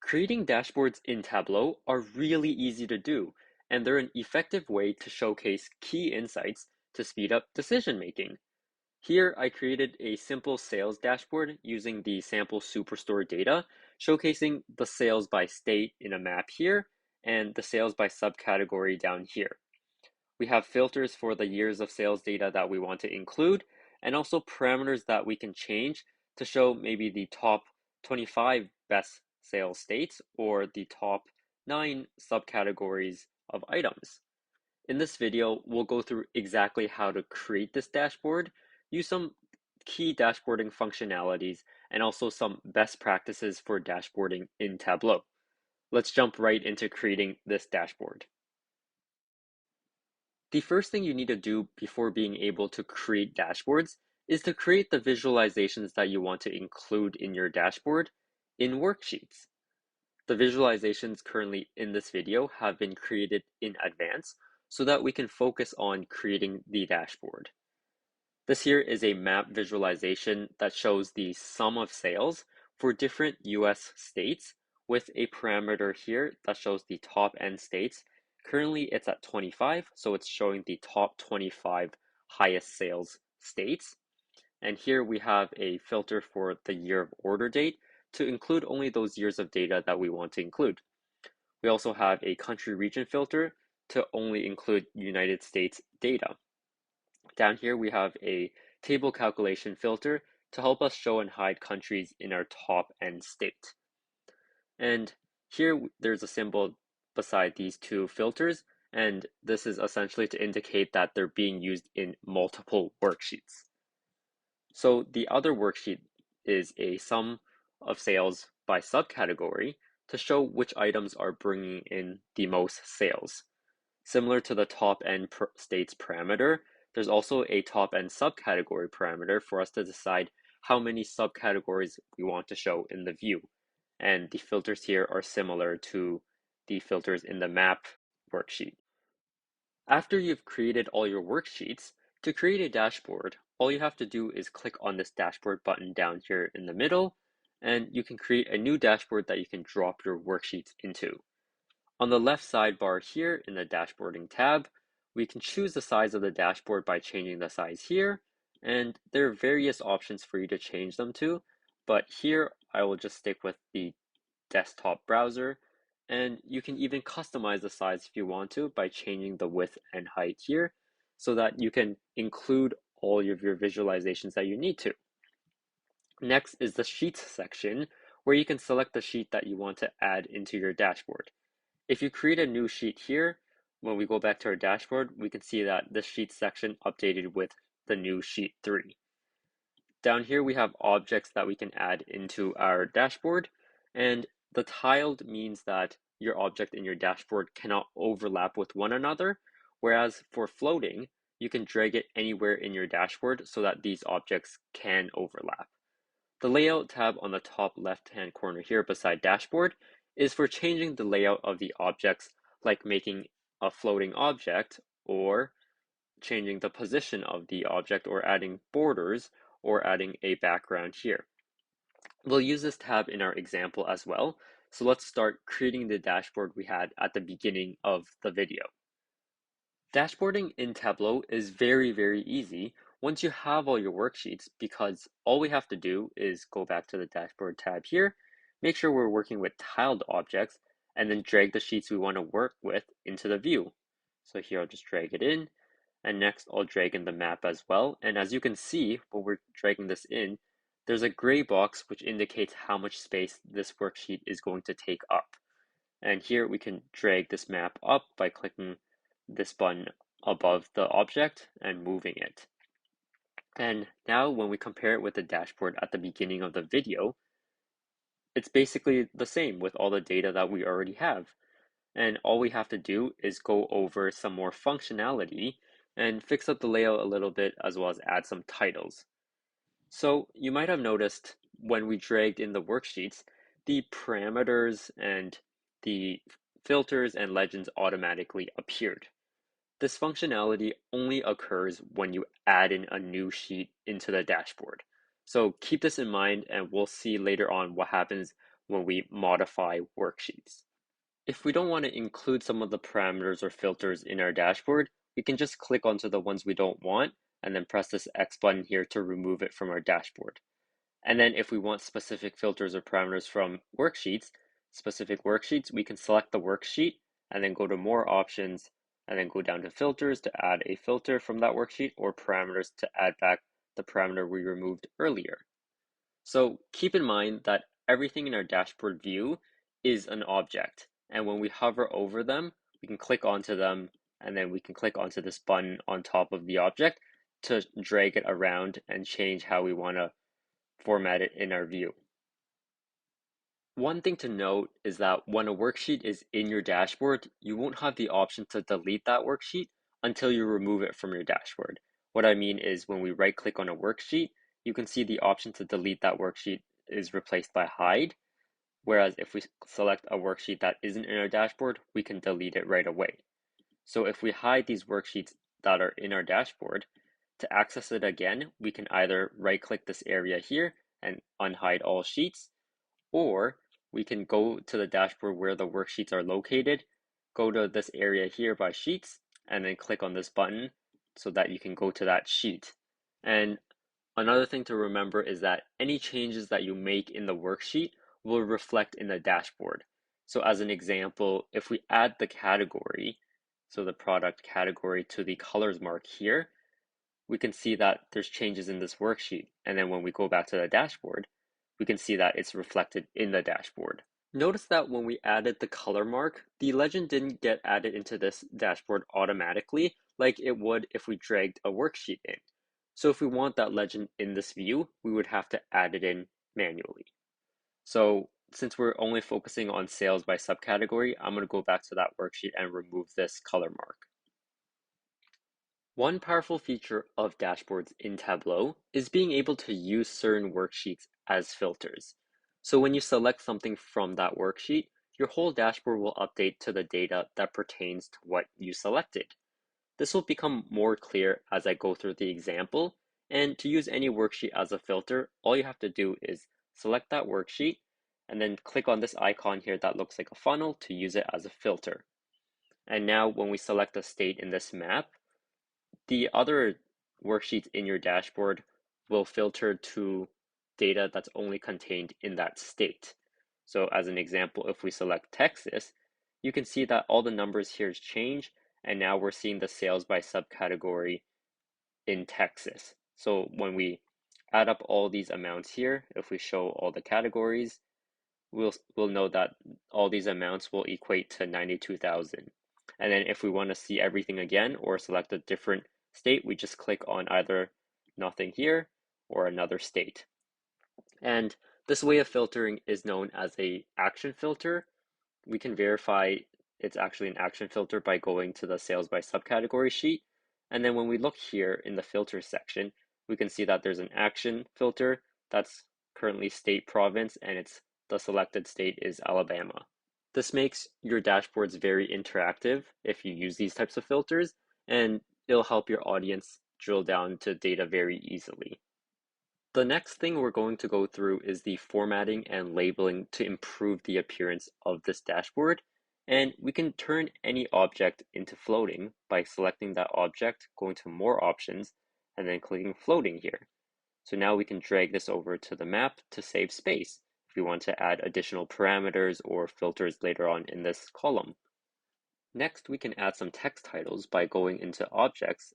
Creating dashboards in Tableau are really easy to do, and they're an effective way to showcase key insights to speed up decision making. Here, I created a simple sales dashboard using the sample superstore data, showcasing the sales by state in a map here and the sales by subcategory down here. We have filters for the years of sales data that we want to include, and also parameters that we can change to show maybe the top 25 best sales states or the top 9 subcategories of items. In this video, we'll go through exactly how to create this dashboard, use some key dashboarding functionalities, and also some best practices for dashboarding in Tableau. Let's jump right into creating this dashboard. The first thing you need to do before being able to create dashboards is to create the visualizations that you want to include in your dashboard in Worksheets. The visualizations currently in this video have been created in advance so that we can focus on creating the dashboard. This here is a map visualization that shows the sum of sales for different US states with a parameter here that shows the top end states. Currently it's at 25, so it's showing the top 25 highest sales states. And here we have a filter for the year of order date to include only those years of data that we want to include. We also have a country region filter to only include United States data. Down here we have a table calculation filter to help us show and hide countries in our top end state. And here there's a symbol beside these two filters, and this is essentially to indicate that they're being used in multiple worksheets. So the other worksheet is a sum of sales by subcategory to show which items are bringing in the most sales. Similar to the top end states parameter, there's also a top end subcategory parameter for us to decide how many subcategories we want to show in the view. And the filters here are similar to the filters in the map worksheet. After you've created all your worksheets, to create a dashboard, all you have to do is click on this dashboard button down here in the middle, and you can create a new dashboard that you can drop your worksheets into. On the left sidebar here in the dashboarding tab, we can choose the size of the dashboard by changing the size here, and there are various options for you to change them to, but here I will just stick with the desktop browser, and you can even customize the size if you want to by changing the width and height here so that you can include all of your visualizations that you need to. Next is the Sheets section, where you can select the sheet that you want to add into your dashboard. If you create a new sheet here, when we go back to our dashboard, we can see that the Sheets section updated with the new sheet 3. Down here we have objects that we can add into our dashboard, and the tiled means that your object in your dashboard cannot overlap with one another, whereas for floating, you can drag it anywhere in your dashboard so that these objects can overlap. The Layout tab on the top left-hand corner here beside Dashboard is for changing the layout of the objects, like making a floating object, or changing the position of the object, or adding borders, or adding a background here. We'll use this tab in our example as well, so let's start creating the dashboard we had at the beginning of the video. Dashboarding in Tableau is very easy once you have all your worksheets, because all we have to do is go back to the dashboard tab here, make sure we're working with tiled objects, and then drag the sheets we want to work with into the view. So here I'll just drag it in, and next I'll drag in the map as well. And as you can see, when we're dragging this in, there's a gray box which indicates how much space this worksheet is going to take up. And here we can drag this map up by clicking this button above the object and moving it. And now when we compare it with the dashboard at the beginning of the video, it's basically the same with all the data that we already have. And all we have to do is go over some more functionality and fix up the layout a little bit, as well as add some titles. So you might have noticed when we dragged in the worksheets, the parameters and the filters and legends automatically appeared. This functionality only occurs when you add in a new sheet into the dashboard. So keep this in mind, and we'll see later on what happens when we modify worksheets. If we don't want to include some of the parameters or filters in our dashboard, we can just click onto the ones we don't want and then press this X button here to remove it from our dashboard. And then if we want specific filters or parameters from specific worksheets, we can select the worksheet and then go to more options and then go down to filters to add a filter from that worksheet or parameters to add back the parameter we removed earlier. So keep in mind that everything in our dashboard view is an object. And when we hover over them, we can click onto them and then we can click onto this button on top of the object to drag it around and change how we want to format it in our view. One thing to note is that when a worksheet is in your dashboard, you won't have the option to delete that worksheet until you remove it from your dashboard. What I mean is when we right click on a worksheet, you can see the option to delete that worksheet is replaced by hide. Whereas if we select a worksheet that isn't in our dashboard, we can delete it right away. So if we hide these worksheets that are in our dashboard, to access it again, we can either right click this area here and unhide all sheets, or we can go to the dashboard where the worksheets are located, go to this area here by sheets, and then click on this button so that you can go to that sheet. And another thing to remember is that any changes that you make in the worksheet will reflect in the dashboard. So as an example, if we add the category, so the product category to the colors mark here, we can see that there's changes in this worksheet. And then when we go back to the dashboard, we can see that it's reflected in the dashboard. Notice that when we added the color mark, the legend didn't get added into this dashboard automatically like it would if we dragged a worksheet in. So if we want that legend in this view, we would have to add it in manually. So since we're only focusing on sales by subcategory, I'm going to go back to that worksheet and remove this color mark. One powerful feature of dashboards in Tableau is being able to use certain worksheets as filters. So when you select something from that worksheet, your whole dashboard will update to the data that pertains to what you selected. This will become more clear as I go through the example, and to use any worksheet as a filter, all you have to do is select that worksheet and then click on this icon here that looks like a funnel to use it as a filter. And now when we select a state in this map, the other worksheets in your dashboard will filter to data that's only contained in that state. So as an example, if we select Texas, you can see that all the numbers here change, and now we're seeing the sales by subcategory in Texas. So when we add up all these amounts here, if we show all the categories, we'll know that all these amounts will equate to 92,000. And then if we want to see everything again or select a different state, we just click on either nothing here or another state. And this way of filtering is known as a action filter. We can verify it's actually an action filter by going to the sales by subcategory sheet. And then when we look here in the filter section, we can see that there's an action filter that's currently state province, and it's the selected state is Alabama. This makes your dashboards very interactive if you use these types of filters, and it'll help your audience drill down to data very easily. The next thing we're going to go through is the formatting and labeling to improve the appearance of this dashboard. And we can turn any object into floating by selecting that object, going to more options, and then clicking floating here. So now we can drag this over to the map to save space if we want to add additional parameters or filters later on in this column. Next, we can add some text titles by going into objects,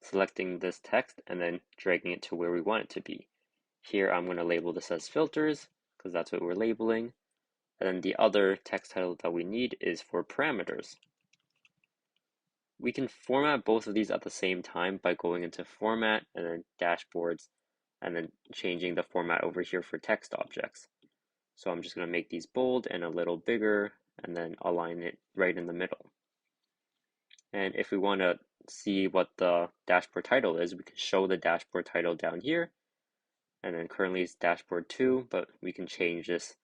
selecting this text, and then dragging it to where we want it to be. Here I'm going to label this as filters because that's what we're labeling. And then the other text title that we need is for parameters. We can format both of these at the same time by going into format and then dashboards and then changing the format over here for text objects. So I'm just going to make these bold and a little bigger and then align it right in the middle. And if we want to see what the dashboard title is, we can show the dashboard title down here. And then currently it's dashboard 2, but we can change this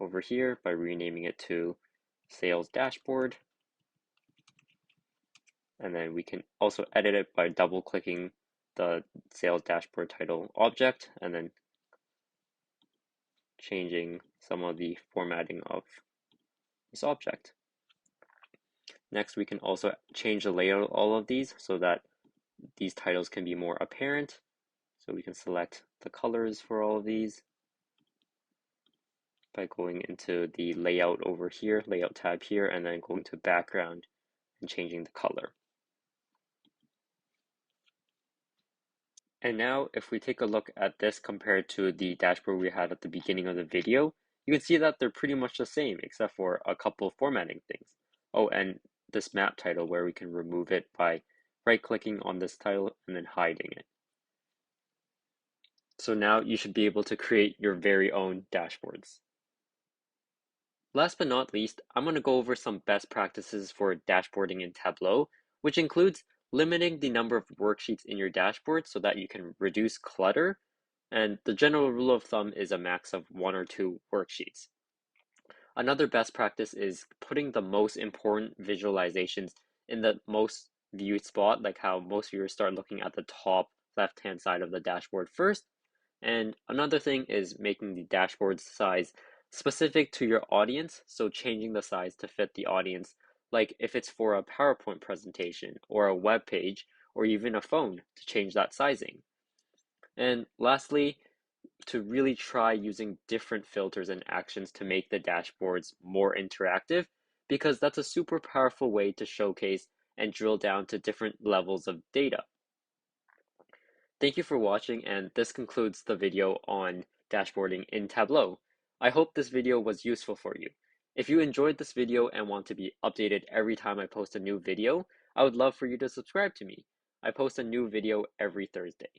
over here by renaming it to sales dashboard. And then we can also edit it by double clicking the sales dashboard title object and then changing some of the formatting of this object. Next, we can also change the layout of all of these so that these titles can be more apparent. So we can select the colors for all of these by going into the layout over here, layout tab here, and then going to background and changing the color. And now if we take a look at this compared to the dashboard we had at the beginning of the video, you can see that they're pretty much the same except for a couple of formatting things. Oh, and this map title where we can remove it by right-clicking on this title and then hiding it. So now you should be able to create your very own dashboards. Last but not least, I'm going to go over some best practices for dashboarding in Tableau, which includes limiting the number of worksheets in your dashboard so that you can reduce clutter. And the general rule of thumb is a max of 1 or 2 worksheets. Another best practice is putting the most important visualizations in the most viewed spot, like how most viewers start looking at the top left-hand side of the dashboard first. And another thing is making the dashboard size specific to your audience, so changing the size to fit the audience, like if it's for a PowerPoint presentation or a web page or even a phone, to change that sizing. And lastly, to really try using different filters and actions to make the dashboards more interactive, because that's a super powerful way to showcase and drill down to different levels of data. Thank you for watching, and this concludes the video on dashboarding in Tableau. I hope this video was useful for you. If you enjoyed this video and want to be updated every time I post a new video, I would love for you to subscribe to me. I post a new video every Thursday.